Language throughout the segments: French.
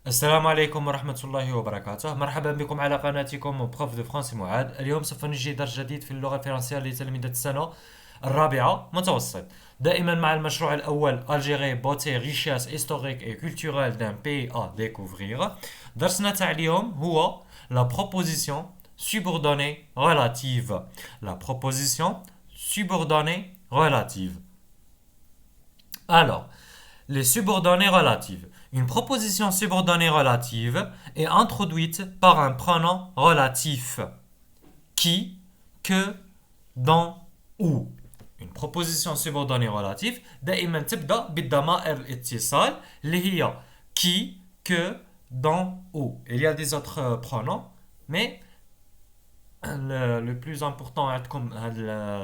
السلام عليكم ورحمة الله وبركاته. مرحبا بكم على قناتكم بروف دو فرنسي معاد. اليوم سوف نجري درس جديد في اللغة الفرنسية لتلاميذ السنة الرابعة متوسط. دائما مع المشروع الأول Algérie, beauté, richesse historique et culturelle d'un pays à découvrir. درسنا تاع اليوم هو la proposition subordonnée relative. La proposition subordonnée relative. Alors, les subordonnées relatives. Une proposition subordonnée relative est introduite par un pronom relatif. Qui, que, dont, où. Une proposition subordonnée relative دائما تبدأ بالضمائر الاتصال اللي هي qui, que, dont, où. Il y a des autres pronoms, mais le plus important عندكم هذه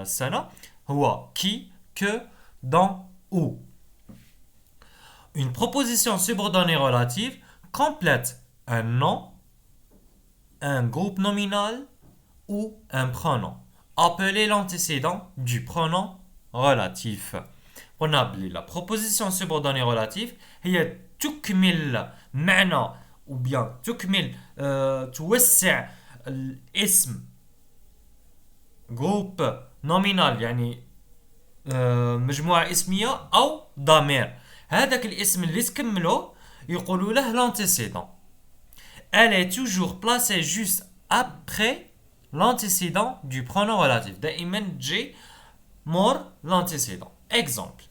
السنة هو qui, que, dont, où. Une proposition subordonnée relative complète un nom, un groupe nominal ou un pronom. Appelez l'antécédent du pronom relatif. On appelle la proposition subordonnée relative هي تكمل معنى ou bien تكمل توسع الاسم groupe nominal يعني مجموعة اسمية أو ضمير. هذاك الاسم اللي تكمله يقولوا له l'antécédent. Elle est toujours placée juste après l'antécédent du pronom relatif. دائما تجي mort l'antécédent. Exemple.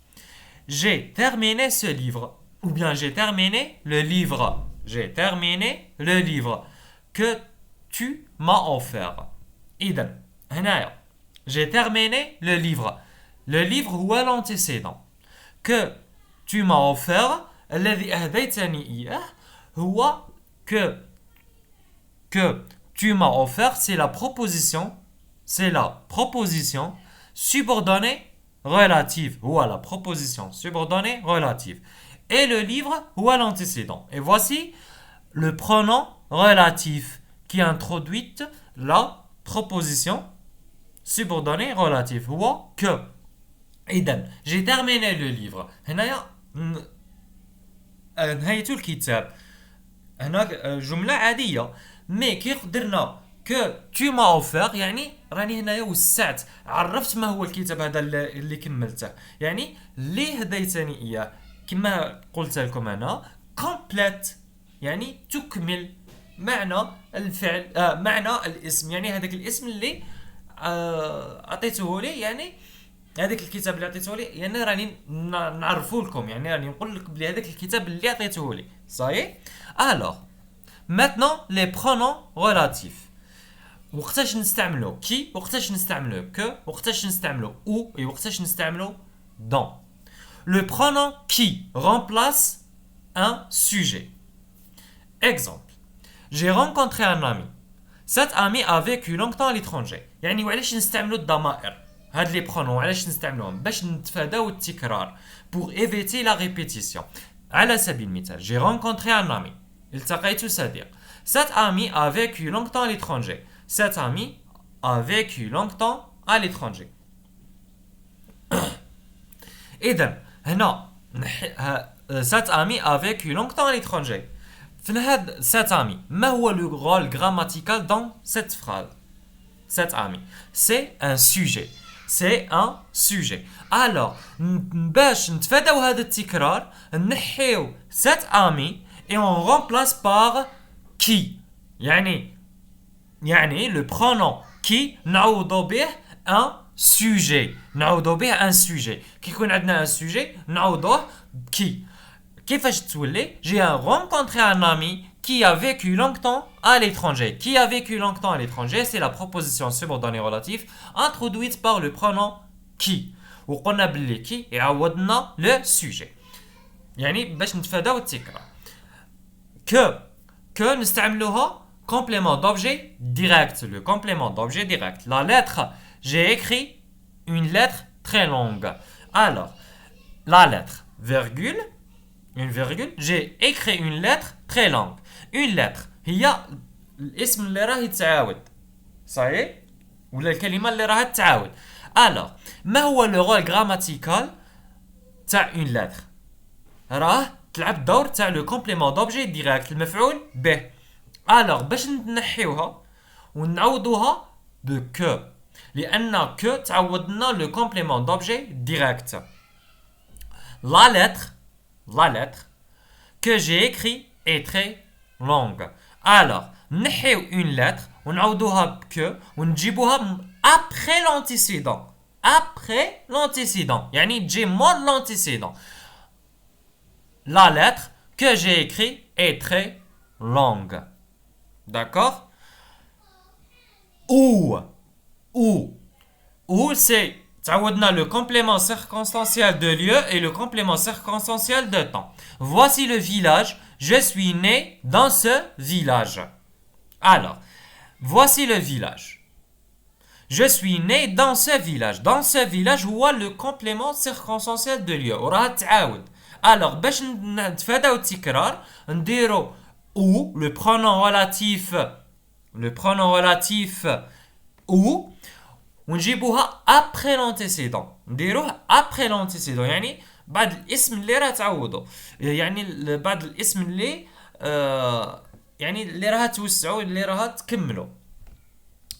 J'ai terminé ce livre. Ou bien j'ai terminé le livre. J'ai terminé le livre que tu m'as offert. إذن هنايا j'ai terminé le livre. Le livre هو l'antécédent. Que tu m'as offert الذي أهديتني إياه هو que tu m'as offert c'est la proposition subordonnée relative هو la proposition subordonnée relative et le livre هو l'antécédent. Et voici le pronom relatif qui introduit la proposition subordonnée relative هو que. إذن j'ai terminé le livre. هنايا نهاية الكتاب. هنا جملة عادية مي كي درنا كو tu m'as offert يعني راني هنايا وسعت عرفت ما هو الكتاب هذا اللي كملته يعني اللي هديتني إياه كما قلت لكم أنا complete يعني تكمل معنى الفعل معنى الاسم يعني هذاك الاسم اللي أعطيته لي يعني هذاك الكتاب اللي عطيته لي يعني راني نعرفو لكم يعني راني نقول لك بلي هذاك الكتاب اللي عطيته لي صاي. alors maintenant les pronoms relatifs وقتاش نستعملو كي وقتاش نستعملو كو وقتاش نستعملو او وقتاش نستعملو دون. le pronom qui remplace un sujet. exemple. j'ai rencontré un ami. cet ami a vécu longtemps à l'étranger. يعني وعلاش نستعملو الضمائر هاد لي برونون علاش نستعملوهم باش نتفاداو التكرار pour éviter la répétition. على سبيل المثال j'ai rencontré un ami التقيت صديق. cet ami a vécu longtemps à l'étranger. cet ami a vécu longtemps à l'étranger. إذن هنا cet ami a vécu longtemps à l'étranger. في هذا cet ami ما هو le rôle grammatical dans cette phrase. cet ami c'est un sujet. c'est un sujet. alors باش نتفاداو هذا التكرار نحيو cet ami et on remplace par qui يعني le pronom qui نعوضو به un sujet. نعوضو به un sujet كي يكون عندنا un sujet نعوضوه qui. كيفاش تولي j'ai rencontré un ami qui a vécu longtemps à l'étranger. Qui a vécu longtemps à l'étranger, c'est la proposition subordonnée relative introduite par le pronom qui. وقلنا باللي qui يعوضنا le sujet. يعني باش نتفاداو التكرار. que نستعملوها complément d'objet direct. Le complément d'objet direct. La lettre, j'ai écrit une lettre très longue. alors la lettre virgule une virgule j'ai écrit une lettre très longue. une lettre هي الاسم اللي راه يتعاود صحيح ولا الكلمة اللي راها تتعاود. alors ما هو le rôle grammatical تاع une lettre راه تلعب دور تاع لو كومبليمون دوبجي ديريكت المفعول به. الوغ باش نحيوها ونعوضوها ب كو، لان كو تعوضنا لو كومبليمون دوبجي ديريكت. la lettre que j'ai écrit est très longue. Alors نحيو une lettre ونعوضوها ب que ونجيبوها après l'antécédent. Après l'antécédent يعني تجي مور l'antécédent. La lettre que j'ai écrite est très longue. D'accord? Où c'est تعودنا le complément circonstanciel de lieu et le complément circonstanciel de temps. Voici le village. Je suis né dans ce village. Alors, voici le village. Je suis né dans ce village. Dans ce village هو le complément circonstanciel de lieu. وراه تعاود. Alors, باش نتفاداو التكرار نديرو ou le pronom relatif ou ونجيبوها après l'antécédent. نديروه après l'antécédent يعني بعد الاسم اللي راه تعوضوا، يعني بعد الاسم اللي يعني اللي راها توسعوا اللي راها تكملوا.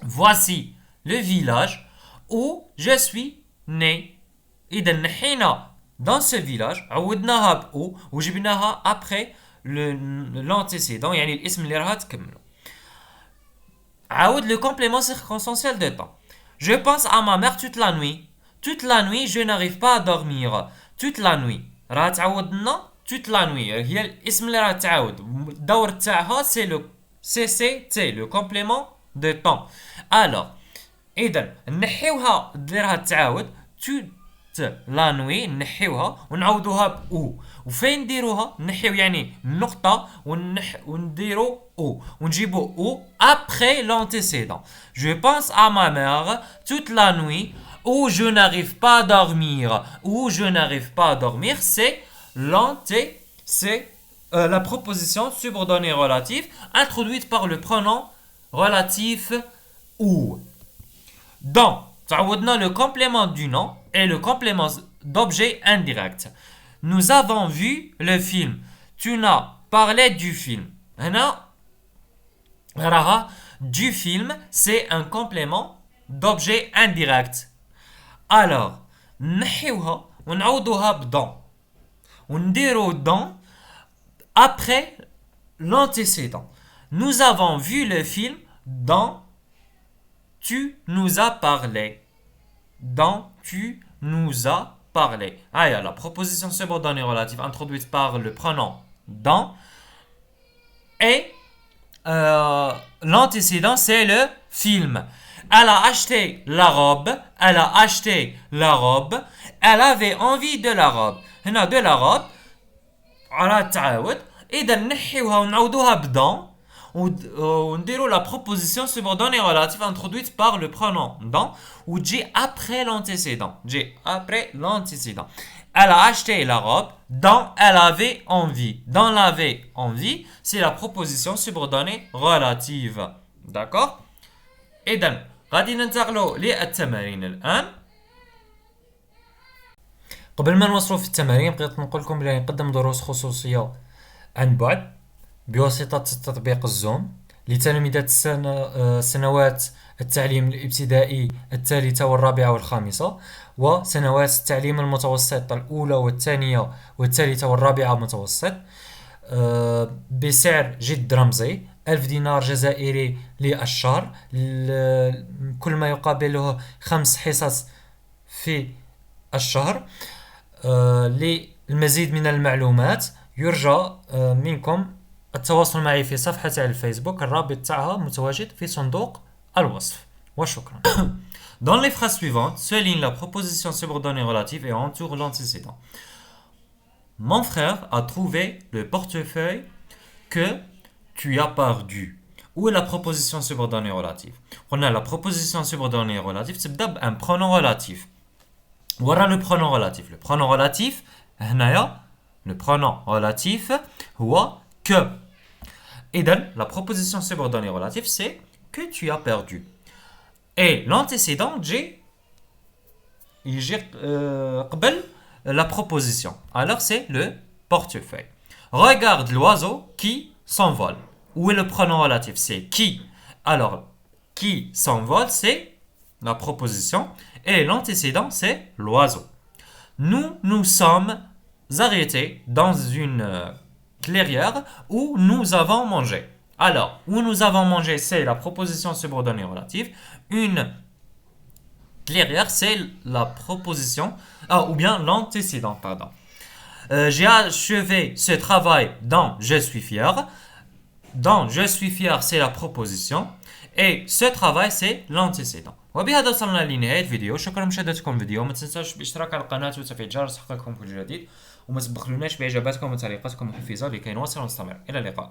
Voici le village où je suis né. إذا نحينا dans ce village عودناها ب où وجبناها après l'antécédent يعني الاسم اللي راها تكملوا. عاود le complément circonstanciel de temps. Je pense à ma mère toute la nuit. Toute la nuit, je n'arrive pas à dormir. Toute la nuit. راه تعودنا toute la nuit. هي الاسم اللي راه تعاود. الدور تاعها c'est le CCT, le complément de temps. Alors, إذا نحيوها اللي راه تعاود toute la nuit نحيوها ونعوضوها ب او. وفين نديروها؟ نحيو يعني النقطة ونديرو او ونجيبو او après l'antécédent. Je pense à ma mère toute la nuit où je n'arrive pas à dormir. Où je n'arrive pas à dormir, c'est la proposition subordonnée relative introduite par le pronom relatif ou. Dans, تعودنا le complément du nom et le complément d'objet indirect. Nous avons vu le film. Tu n'as parlé du film. هنا راها du film, c'est un complément d'objet indirect. Alors, نحيوها ونعوضوها بدون ونديرو dans après l'antécédent. Nous avons vu le film dont tu nous as parlé. Dont tu nous as parlé. Ah, il y a la proposition subordonnée relative introduite par le pronom dans et l'antécédent c'est le film. Elle a acheté la robe. Elle a acheté la robe. Elle avait envie de la robe. هنا de la robe على التعاود. إذا نحيوها ونعوضوها بدون ونديرو la proposition subordonnée relative introduite par le pronom dans ou تجي après l'antécédent. تجي après l'antécédent. Elle a acheté la robe dont elle avait envie. Dans l'avait envie, c'est la proposition subordonnée relative. D'accord? إذن غادي ننتقلوا للتمارين الآن. قبل ما نوصلوا في التمارين بغيت نقول لكم بلي نقدم دروس خصوصية عن بعد بواسطة تطبيق الزوم لتلاميذ سنوات التعليم الابتدائي الثالثة والرابعة والخامسة وسنوات التعليم المتوسط الأولى والثانية والثالثة والرابعة متوسط بسعر جد رمزي 1000 دينار جزائري للشهر، كل ما يقابله 5 حصص في الشهر. للمزيد من المعلومات يرجى منكم التواصل معي في صفحة الفيسبوك، الرابط تاعها متواجد في صندوق الوصف، وشكرا. Dans les phrases suivantes, souligne la proposition subordonnée relative et entoure l'antécédent. Mon frère a trouvé le portefeuille que tu as perdu. Où est la proposition subordonnée relative? On a la proposition subordonnée relative, c'est d'abord un pronom relatif. Voilà le pronom relatif. Le pronom relatif, le pronom relatif, هو que. Et donc, la proposition subordonnée relative, c'est que tu as perdu. Et l'antécédent, j'ai قبل la proposition. Alors, c'est le portefeuille. Regarde l'oiseau qui s'envole. Où est le pronom relatif? C'est qui. Alors, qui s'envole, c'est la proposition. Et l'antécédent, c'est l'oiseau. Nous sommes arrêtés dans une clairière où nous avons mangé. Alors, où nous avons mangé, c'est la proposition subordonnée relative. Une clairière, c'est la proposition, ou bien l'antécédent, pardon. J'ai achevé ce travail dans je suis fier. Dans je suis fier, c'est la proposition. Et ce travail, c'est l'antécédent. وبهذا وصلنا لنهاية الفيديو. شكرا لمشاهدتكم الفيديو. ما تنساوش بالاشتراك على القناة وتفعيل الجرس لتحقيقكم كل جديد. وما تبخلوناش باعجاباتكم وتعليقاتكم الحفيظة لكي نواصل ونستمر. الى اللقاء.